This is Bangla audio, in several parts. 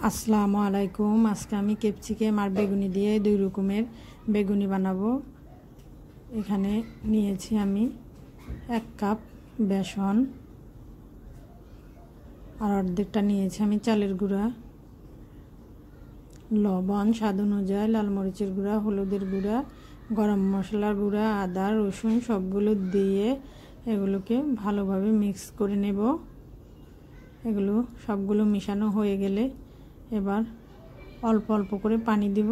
আসসালামু আলাইকুম। আজকে আমি ক্যাপসিকাম আর বেগুনি দিয়ে দুই রকমের বেগুনি বানাবো। এখানে নিয়েছি আমি 1 কাপ বেসন, আর অর্ধেকটা নিয়েছি আমি চালের গুঁড়া, লবণ স্বাদ অনুযায়ী, লাল মরিচের গুঁড়া, হলুদের গুঁড়া, গরম মশলার গুঁড়া, আদা রসুন সবগুলো দিয়ে এগুলোকে ভালোভাবে মিক্স করে নেব। এগুলো সবগুলো মিশানো হয়ে গেলে এবার অল্প অল্প করে পানি দিব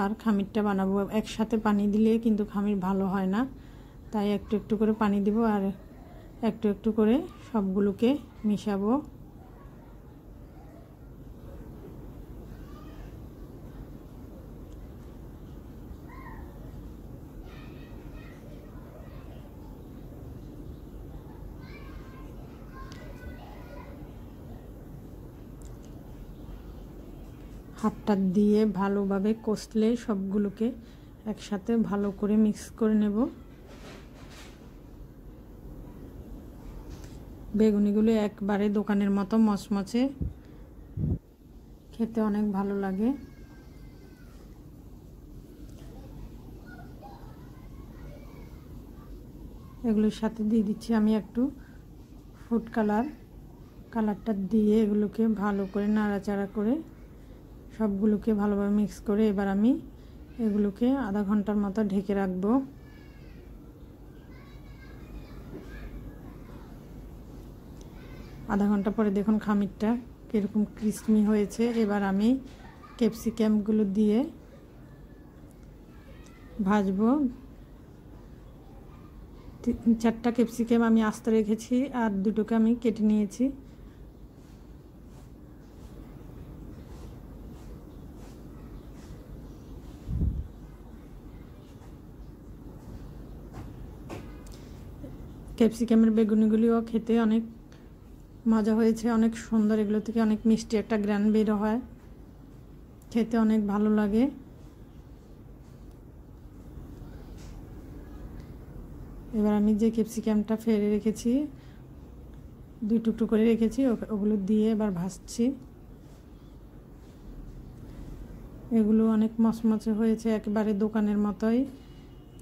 আর খামিরটা বানাবো। একসাথে পানি দিলে কিন্তু খামির ভালো হয় না, তাই একটু একটু করে পানি দিব আর একটু একটু করে সবগুলোকে মিশাবো। হাতটা দিয়ে ভালোভাবে কষলে সবগুলোকে একসাথে ভালো করে মিক্স করে নেব। বেগুনিগুলো একবারে দোকানের মতো মচমচে, খেতে অনেক ভালো লাগে। এগুলোর সাথে দিয়ে দিচ্ছি আমি একটু ফুড কালারটা দিয়ে এগুলোকে ভালো করে নাড়াচাড়া করে সবগুলোকে ভালোভাবে মিক্স করে এবার আমি এগুলোকে আধা ঘন্টার মতো ঢেকে রাখবো। আধা ঘন্টা পরে দেখুন খামিরটা কীরকম ক্রিস্পি হয়েছে। এবার আমি ক্যাপসিকামগুলো দিয়ে ভাজবো। 4টা ক্যাপসিকাম আমি আস্তে রেখেছি আর 2টোকে আমি কেটে নিয়েছি। ক্যাপসিকামের বেগুনিগুলিও খেতে অনেক মজা হয়েছে, অনেক সুন্দর। এগুলো থেকে অনেক মিষ্টি একটা গ্রান বের হয়, খেতে অনেক ভালো লাগে। এবার আমি যে ক্যাপসিকামটা ফেলে রেখেছি, 2 টুকরো করে রেখেছি, ওগুলো দিয়ে এবার ভাজছি। এগুলো অনেক মচমচে হয়েছে, একেবারে দোকানের মতোই,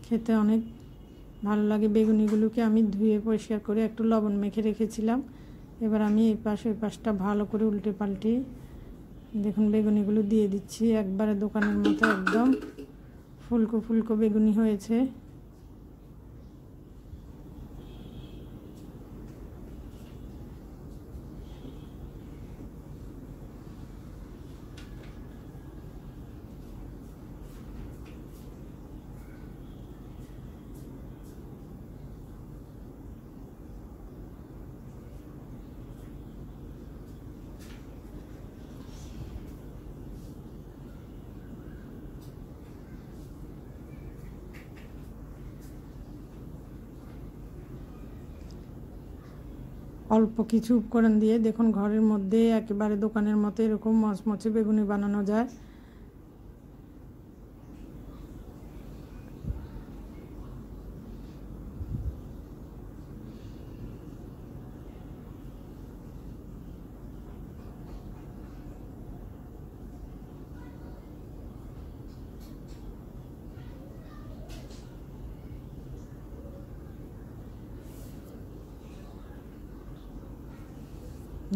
খেতে অনেক ভালো লাগে। বেগুনিগুলোকে আমি ধুয়ে পরিষ্কার করে একটু লবণ মেখে রেখেছিলাম। এবার আমি এই পাশে ওই পাশটা ভালো করে উল্টে পাল্টে দেখুন বেগুনিগুলো দিয়ে দিচ্ছি। একবারে দোকানের মতো একদম ফুলকো ফুলকো বেগুনি হয়েছে। অল্প কিছু উপকরণ দিয়ে দেখুন ঘরের মধ্যে একেবারে দোকানের মতো এরকম মচমচে বেগুনি বানানো যায়।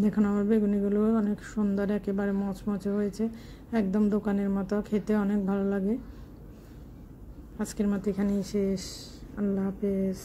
দেখুন আমার বেগুনিগুলো অনেক সুন্দর, একেবারে মচমচে হয়েছে, একদম দোকানের মতো, খেতে অনেক ভালো লাগে। আজকের মতো এখানেই শেষ। আল্লাহ হাফেজ।